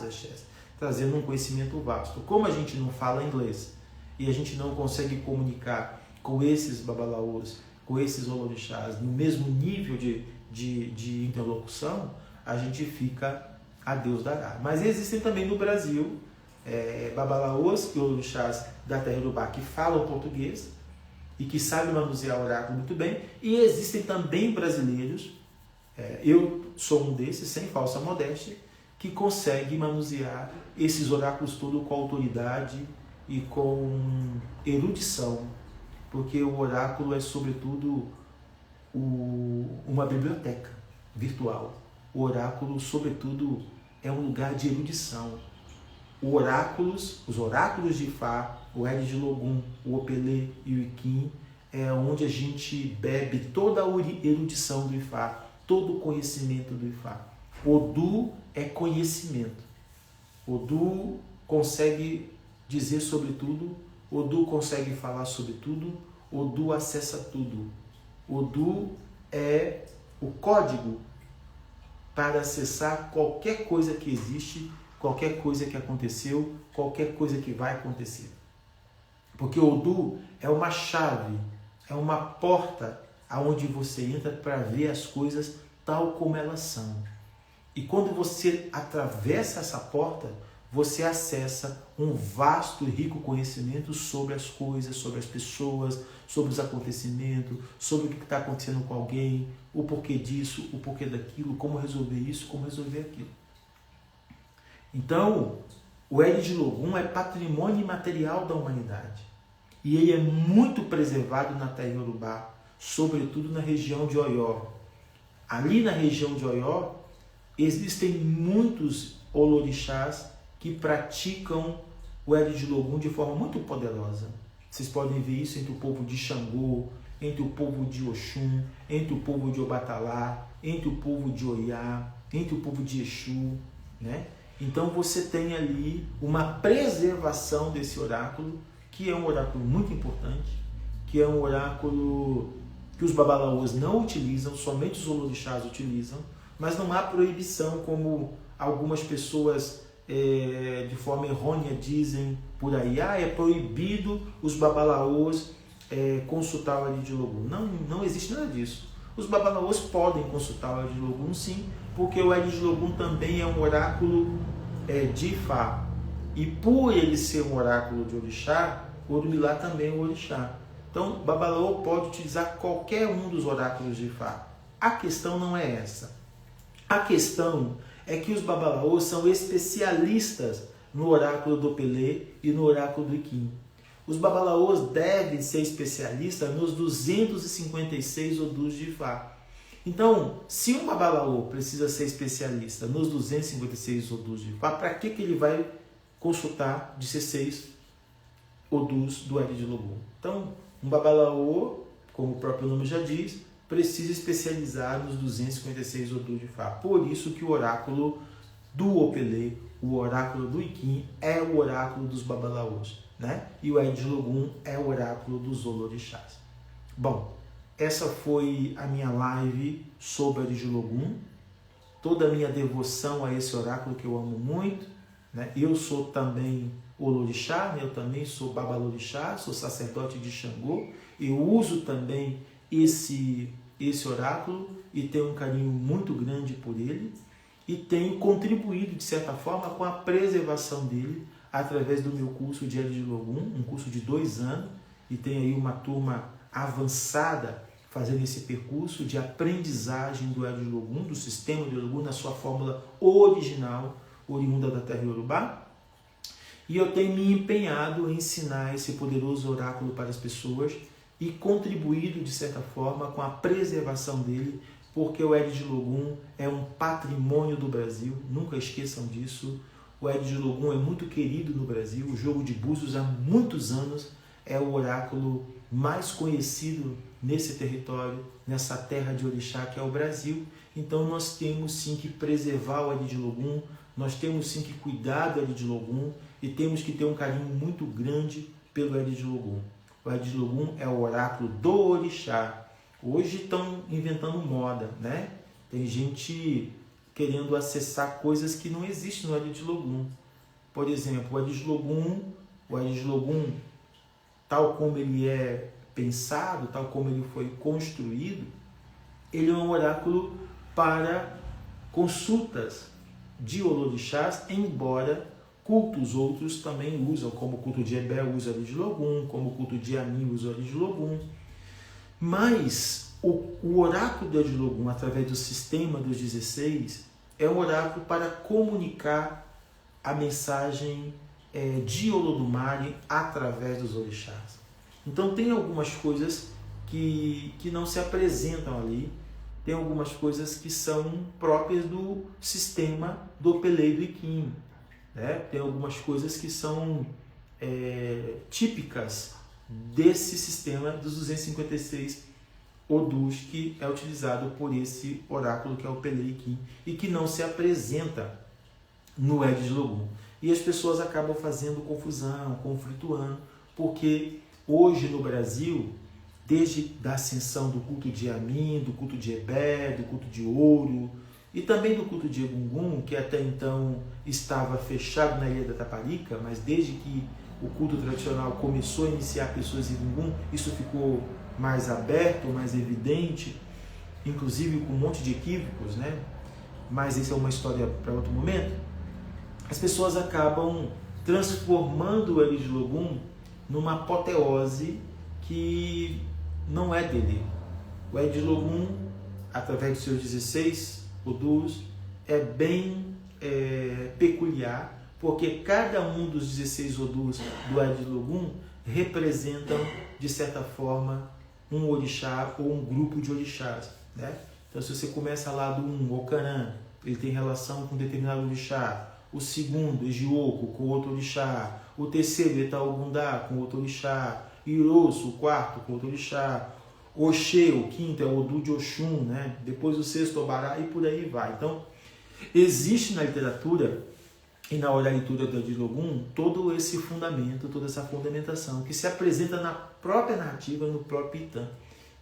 Exés, trazendo um conhecimento vasto. Como a gente não fala inglês e a gente não consegue comunicar com esses babalaôs, com esses orixás, no mesmo nível de interlocução, a gente fica a Deus dará. Mas existem também no Brasil babalaôs e orixás da terra Yorubá que falam português e que sabem manusear o oráculo muito bem, e existem também brasileiros, eu sou um desses, sem falsa modéstia, que consegue manusear esses oráculos todos com autoridade e com erudição, porque o oráculo é sobretudo uma biblioteca virtual. O oráculo, sobretudo, é um lugar de erudição. Os oráculos de Ifá, o Eri de Logum, o Opelê e o Iquim, é onde a gente bebe toda a erudição do Ifá, todo o conhecimento do Ifá. Odu é conhecimento. Odu consegue dizer sobre tudo, Odu consegue falar sobre tudo, Odu acessa tudo. Odu é o código para acessar qualquer coisa que existe, qualquer coisa que aconteceu, qualquer coisa que vai acontecer. Porque o Odu é uma chave, é uma porta aonde você entra para ver as coisas tal como elas são. E quando você atravessa essa porta, você acessa um vasto e rico conhecimento sobre as coisas, sobre as pessoas, sobre os acontecimentos, sobre o que está acontecendo com alguém, o porquê disso, o porquê daquilo, como resolver isso, como resolver aquilo. Então, o Eri de Logum é patrimônio imaterial da humanidade. E ele é muito preservado na terra Yorubá, sobretudo na região de Oió. Ali na região de Oió, existem muitos olorixás que praticam o Eri de Logum de forma muito poderosa. Vocês podem ver isso entre o povo de Xangô, entre o povo de Oxum, entre o povo de Obatalá, entre o povo de Oiá, entre o povo de Exu, né? Então você tem ali uma preservação desse oráculo, que é um oráculo muito importante, que é um oráculo que os babalaôs não utilizam, somente os olorixás utilizam, mas não há proibição, como algumas pessoas de forma errônea dizem por aí, é proibido os babalaôs consultar o Eri de Logum. Não existe nada disso. Os babalaôs podem consultar o Eri de Logum, sim, porque o Eri de Logum também é um oráculo de Ifá. E por ele ser um oráculo de orixá, o Orumilá também é um orixá. Então, o babalaô pode utilizar qualquer um dos oráculos de Ifá. A questão não é essa. A questão é que os babalaôs são especialistas no oráculo do Opelê e no oráculo do Iquim. Os babalaôs devem ser especialistas nos 256 odus de Ifá. Então, se um babalaô precisa ser especialista nos 256 odus de Ifá, para que ele vai consultar 16 odus do Eri de Logum? Então, um babalaô, como o próprio nome já diz, precisa especializar nos 256 odus de Ifá. Por isso que o oráculo do Opelê, o oráculo do Iquim, é o oráculo dos babalaôs, né? E o Eri de Logum é o oráculo dos olorixás. Bom, essa foi a minha live sobre o Eri de Logum. Toda a minha devoção a esse oráculo que eu amo muito, né? Eu sou também olorixá, né? Eu também sou babalorixá, sou sacerdote de Xangô. Eu uso também esse oráculo e tenho um carinho muito grande por ele e tenho contribuído de certa forma com a preservação dele através do meu curso de Eri de Logum, um curso de 2 anos, e tem aí uma turma avançada fazendo esse percurso de aprendizagem do Eri de Logum, do sistema de Logum na sua fórmula original, oriunda da terra Yorubá. E eu tenho me empenhado em ensinar esse poderoso oráculo para as pessoas e contribuído, de certa forma, com a preservação dele porque o Ed de Logum é um patrimônio do Brasil, nunca esqueçam disso. O Ed de Logum é muito querido no Brasil, o jogo de búzios há muitos anos é o oráculo mais conhecido nesse território, nessa terra de orixá que é o Brasil. Então nós temos sim que preservar o Ed de Logum, nós temos sim que cuidar do Ed de Logum e temos que ter um carinho muito grande pelo Ed de Logum. O Ed de Logum é o oráculo do orixá. Hoje estão inventando moda, né? Tem gente querendo acessar coisas que não existem no Ed de Logum. Por exemplo, o Ed de Logum, tal como ele é pensado, tal como ele foi construído, ele é um oráculo para consultas de orixás, embora cultos outros também usam, como o culto de Ebé usa o Ed de Logum, como o culto de Ami usa o Ed de Logum. Mas o oráculo do Ed de Logum, através do sistema dos 16, é um oráculo para comunicar a mensagem de Olodumare através dos orixás. Então tem algumas coisas que não se apresentam ali, tem algumas coisas que são próprias do sistema do Pele e do Iquim, né? Tem algumas coisas que são típicas desse sistema dos 256 Odus que é utilizado por esse oráculo que é o Pele e Iquim e que não se apresenta no Ed de Logum. E as pessoas acabam fazendo confusão, conflituando, porque hoje no Brasil, desde a ascensão do culto de Amin, do culto de Ebé, do culto de Ouro e também do culto de Egungun, que até então estava fechado na Ilha da Taparica, mas desde que o culto tradicional começou a iniciar pessoas em Egungun, isso ficou mais aberto, mais evidente, inclusive com um monte de equívocos, né? Mas isso é uma história para outro momento. As pessoas acabam transformando o Ed de Logum numa apoteose que não é dele. O Ed de Logum, através dos seus 16 Odus, é bem peculiar, porque cada um dos 16 Odus do Ed de Logum representam, de certa forma, um orixá ou um grupo de orixás, né? Então, se você começa lá do 1, Ocaran, ele tem relação com um determinado orixá. O segundo, Ejioco, com outro orixá. O terceiro, Itaogundá, com outro orixá. Irosso, o quarto, com outro orixá. Oxê, o quinto, é o Odu de Oxum, né? Depois o sexto, Obará, e por aí vai. Então, existe na literatura e na oralitura do Ed de Logum todo esse fundamento, toda essa fundamentação que se apresenta na própria narrativa, no próprio Itã,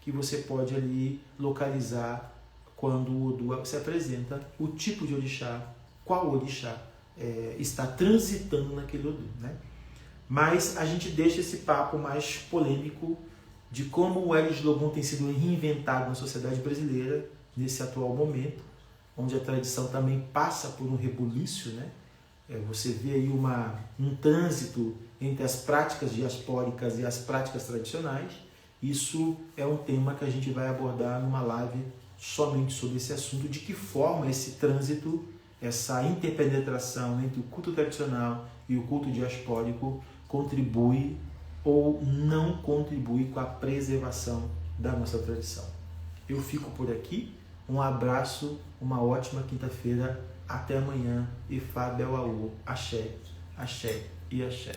que você pode ali localizar quando o Odu se apresenta, o tipo de orixá, qual orixá está transitando naquele Odu, né? Mas a gente deixa esse papo mais polêmico de como o Ed de Logum tem sido reinventado na sociedade brasileira nesse atual momento, onde a tradição também passa por um rebuliço, né? Você vê aí um trânsito entre as práticas diaspóricas e as práticas tradicionais. Isso é um tema que a gente vai abordar numa live somente sobre esse assunto, de que forma esse trânsito, essa interpenetração entre o culto tradicional e o culto diaspórico contribui ou não contribui com a preservação da nossa tradição. Eu fico por aqui, um abraço, uma ótima quinta-feira, até amanhã, e Fá Bel Aú, axé, axé e axé.